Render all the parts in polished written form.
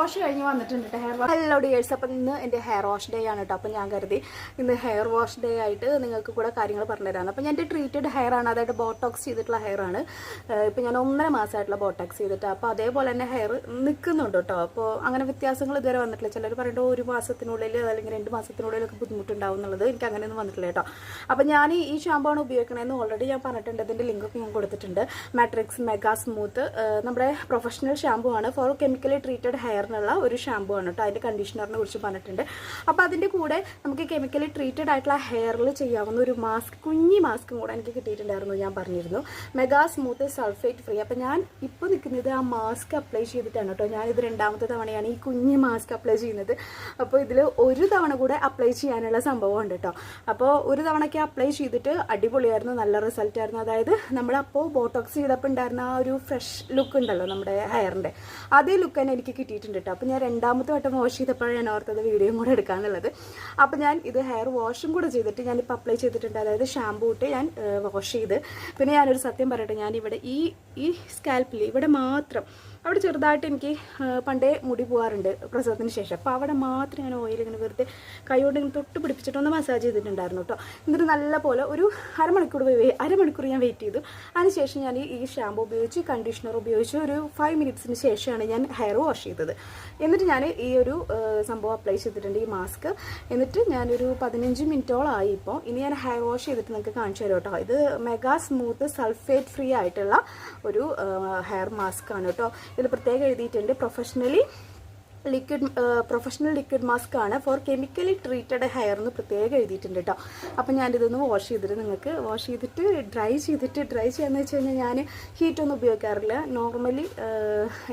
Wash കഴിഞ്ഞ് വന്നിട്ടുണ്ട് കേട്ടോ. Hair wash hello dears. അപ്പം ഇന്ന് എൻ്റെ ഹെയർ വാഷ് ഡേ ആണ് കേട്ടോ. അപ്പം ഞാൻ കരുതി ഇന്ന് ഹെയർ വാഷ് ഡേ ആയിട്ട് നിങ്ങൾക്ക് കൂടെ കാര്യങ്ങൾ പറഞ്ഞുതരാമെന്ന്. അപ്പം ഞാൻ എൻ്റെ ട്രീറ്റഡ് ഹെയർ ആണ്, അതായത് ബോട്ടോക്സ് ചെയ്തിട്ടുള്ള ഹെയർ ആണ്. ഇപ്പം ഞാൻ 1.5 മാസമായിട്ടുള്ള ബോട്ടോക്സ് ചെയ്തിട്ട് അപ്പോൾ അതേപോലെ തന്നെ ഹെയർ നിൽക്കുന്നുണ്ട് കേട്ടോ. അപ്പോൾ അങ്ങനെ വ്യത്യാസങ്ങൾ ഇതുവരെ വന്നിട്ടില്ല. ചിലർ പറയുമ്പോൾ 1 മാസത്തിനുള്ളിൽ അല്ലെങ്കിൽ 2 മാസത്തിനുള്ളിലൊക്കെ ബുദ്ധിമുട്ടുണ്ടാവും എന്നുള്ളത്. എനിക്ക് അങ്ങനെയൊന്നും വന്നിട്ടില്ല കേട്ടോ. അപ്പം ഞാൻ ഈ ഷാമ്പൂ ആണ് ഉപയോഗിക്കണമെന്ന് ഓൾറെഡി ഞാൻ പറഞ്ഞിട്ടുണ്ട്. ഇതിൻ്റെ ലിങ്കൊക്കെ ഞാൻ കൊടുത്തിട്ടുണ്ട്. മാട്രിക്സ് മെഗാ സ്മൂത്ത് നമ്മുടെ പ്രൊഫഷണൽ ഷാമ്പൂ ആണ്. ഫോർ കെമിക്കലി ട്രീറ്റഡ് ഹെയറിനുള്ള ഒരു ഷാമ്പൂ ആണ് കേട്ടോ. അതിൻ്റെ കണ്ടീഷണറിനെ കുറിച്ച് പറഞ്ഞിട്ടുണ്ട്. അപ്പോൾ അതിൻ്റെ കൂടെ നമുക്ക് കെമിക്കലി ട്രീറ്റഡ് ആയിട്ടുള്ള ഹെയറിൽ ചെയ്യാവുന്ന ഒരു മാസ്ക്, കുഞ്ഞി മാസ്കും കൂടെ എനിക്ക് കിട്ടിയിട്ടുണ്ടായിരുന്നു. ഞാൻ പറഞ്ഞിരുന്നു മെഗാ സ്മൂത്ത് സൾഫേറ്റ് ഫ്രീ. അപ്പോൾ ഞാൻ ഇപ്പോൾ നിൽക്കുന്നത് ആ മാസ്ക് അപ്ലൈ ചെയ്തിട്ടാണ് കേട്ടോ. ഞാനിത് 2ാമത്തെ തവണയാണ് ഈ കുഞ്ഞി മാസ്ക് അപ്ലൈ ചെയ്യുന്നത്. അപ്പോൾ ഇതിൽ ഒരു തവണ കൂടെ അപ്ലൈ ചെയ്യാനുള്ള സംഭവമുണ്ട് കേട്ടോ. അപ്പോൾ ഒരു തവണയ്ക്ക് അപ്ലൈ ചെയ്തിട്ട് അടിപൊളിയായിരുന്നു, നല്ല റിസൾട്ട് ആയിരുന്നു. അതായത് നമ്മളപ്പോൾ ബോട്ടോക്സ് ചെയ്തപ്പോൾ ഉണ്ടായിരുന്ന ആ ഒരു ഫ്രഷ് ലുക്ക് ഉണ്ടല്ലോ നമ്മുടെ ഹെയറിൻ്റെ, അതേ ലുക്ക് തന്നെ എനിക്ക് കിട്ടിയിട്ടുണ്ട് കേട്ടോ. അപ്പോൾ ഞാൻ 2ാമത്തെ വട്ടം വാഷ് ചെയ്തപ്പോഴാണ് ഞാൻ ഓർത്തത് വീഡിയോയും കൂടെ എടുക്കാമെന്നുള്ളത്. അപ്പോൾ ഞാൻ ഇത് ഹെയർ വാഷും കൂടെ ചെയ്തിട്ട് ഞാനിപ്പോൾ അപ്ലൈ ചെയ്തിട്ടുണ്ട്. അതായത് ഷാമ്പൂ ഇട്ട് ഞാൻ വാഷ് ചെയ്ത്. പിന്നെ ഞാനൊരു സത്യം പറയട്ടെ, ഞാനിവിടെ ഈ സ്കാൽപ്പിൽ ഇവിടെ മാത്രം, അവിടെ ചെറുതായിട്ട് എനിക്ക് പണ്ടേ മുടി പോകാറുണ്ട് പ്രസവത്തിന് ശേഷം. അപ്പോൾ അവിടെ മാത്രം ഞാൻ ഓയിൽ ഇങ്ങനെ വെറുതെ കൈകൊണ്ട് ഇങ്ങനെ തൊട്ട് പിടിപ്പിച്ചിട്ടൊന്ന് മസാജ് ചെയ്തിട്ടുണ്ടായിരുന്നു കേട്ടോ. എന്നിട്ട് നല്ല പോലെ ഒരു അരമണിക്കൂർ ഞാൻ വെയിറ്റ് ചെയ്തു. അതിനുശേഷം ഞാൻ ഈ ഷാമ്പൂ ഉപയോഗിച്ച് കണ്ടീഷണർ ഉപയോഗിച്ച് ഒരു 5 മിനിറ്റ്സിന് ശേഷമാണ് ഞാൻ ഹെയർ വാഷ് ചെയ്തത്. എന്നിട്ട് ഞാൻ ഈ ഒരു സംഭവം അപ്ലൈ ചെയ്തിട്ടുണ്ട്, ഈ മാസ്ക്. എന്നിട്ട് ഞാനൊരു 15 മിനിറ്റോളമായി ഇപ്പോൾ. ഇനി ഞാൻ ഹെയർ വാഷ് ചെയ്തിട്ട് നിങ്ങൾക്ക് കാണിച്ചു തരാം കേട്ടോ. ഇത് മെഗാ സ്മൂത്ത് സൾഫേറ്റ് ഫ്രീ ആയിട്ടുള്ള ഒരു ഹെയർ മാസ്ക് ആണ് കേട്ടോ. ഇതിൽ പ്രത്യേകം എഴുതിയിട്ടുണ്ട് പ്രൊഫഷണൽ ലിക്വിഡ് മാസ്ക് ആണ് ഫോർ കെമിക്കലി ട്രീറ്റഡ് ഹെയർ എന്ന് പ്രത്യേകം എഴുതിയിട്ടുണ്ട് കേട്ടോ. അപ്പം ഞാനിതൊന്ന് വാഷ് ചെയ്തിട്ട് നിങ്ങൾക്ക് വാഷ് ചെയ്തിട്ട് ഡ്രൈ ചെയ്യാമെന്ന് വെച്ച് കഴിഞ്ഞാൽ ഞാൻ ഹീറ്റൊന്നും ഉപയോഗിക്കാറില്ല. നോർമലി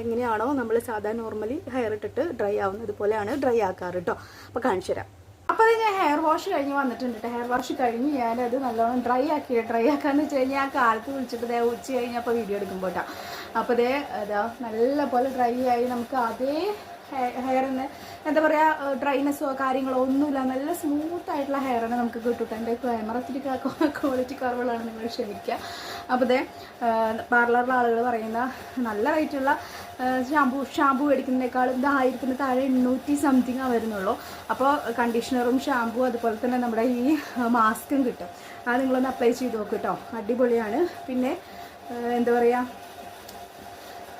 എങ്ങനെയാണോ നമ്മൾ സാധാരണ നോർമലി ഹെയർ ഇട്ടിട്ട് ഡ്രൈ ആവുന്നത് പോലെയാണ് ഡ്രൈ ആക്കാറ് കേട്ടോ. അപ്പോൾ കാണിച്ചു തരാം. അപ്പോൾ അത് ഞാൻ ഹെയർ വാഷ് കഴിഞ്ഞ് വന്നിട്ടുണ്ട് കേട്ടോ. ഹെയർ വാഷ് കഴിഞ്ഞ് ഞാനത് നല്ലോണം ഡ്രൈ ആക്കാന്ന് വെച്ച് കഴിഞ്ഞാൽ ഞാൻ കാലത്ത് വിളിച്ചിട്ട് ഉച്ച കഴിഞ്ഞപ്പോൾ വീഡിയോ എടുക്കുമ്പോൾ കേട്ടോ. അപ്പോൾ അതാ നല്ല പോലെ ഡ്രൈ ആയി. നമുക്ക് അതേ ഹെയറിന് എന്താ പറയുക, ഡ്രൈനെസ്സോ കാര്യങ്ങളോ ഒന്നുമില്ല, നല്ല സ്മൂത്ത് ആയിട്ടുള്ള ഹെയറാണ് നമുക്ക് കിട്ടും. എൻ്റെ ക്യാമറ ഇത്തിരി ക്വാളിറ്റി കുറവുകളാണ്, നിങ്ങൾ ക്ഷമിക്കുക. അപ്പോൾ പാർലറിലെ ആളുകൾ പറയുന്ന നല്ല റേറ്റുള്ള ഷാമ്പൂ മേടിക്കുന്നതിനേക്കാളും ഇത് 1000-ന് താഴെ 800 സംതിങ് വരുന്നുള്ളൂ. അപ്പോൾ കണ്ടീഷണറും ഷാമ്പൂ അതുപോലെ തന്നെ നമ്മുടെ ഈ മാസ്കും കിട്ടും. അത് നിങ്ങളൊന്ന് അപ്ലൈ ചെയ്ത് നോക്ക് കേട്ടോ. അടിപൊളിയാണ്. പിന്നെ എന്താ പറയുക,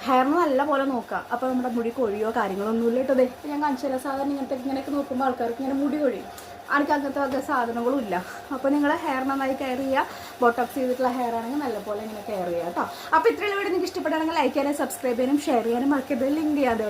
ഹെയറിന് നല്ല പോലെ നോക്കുക. അപ്പോൾ നമ്മുടെ മുടി കൊഴിയോ കാര്യങ്ങളൊന്നുമില്ല കേട്ടോ. ഞാൻ കാണിച്ചു തരാം. സാധാരണ ഇങ്ങനെയൊക്കെ നോക്കുമ്പോൾ ആൾക്കാർക്ക് ഇങ്ങനെ മുടി കൊഴിയും. ആൾക്ക് അങ്ങനത്തെ സാധനങ്ങളും ഇല്ല. അപ്പോൾ നിങ്ങൾ ഹെയർ നന്നായി കെയർ ചെയ്യുക. ബോട്ടോക്സ് ചെയ്തിട്ടുള്ള ഹെയർ ആണെങ്കിൽ നല്ലപോലെ ഇങ്ങനെ കെയർ ചെയ്യുക കേട്ടോ. അപ്പോൾ ഇത്രയുള്ള വീഡിയോ നിങ്ങൾക്ക് ഇഷ്ടപ്പെടുകയാണെങ്കിൽ ലൈക്ക് ചെയ്യാനും സബ്സ്ക്രൈബ് ചെയ്യാനും ഷെയർ ചെയ്യാനും മറക്കരുത്. ലിങ്ക് ചെയ്യാതെ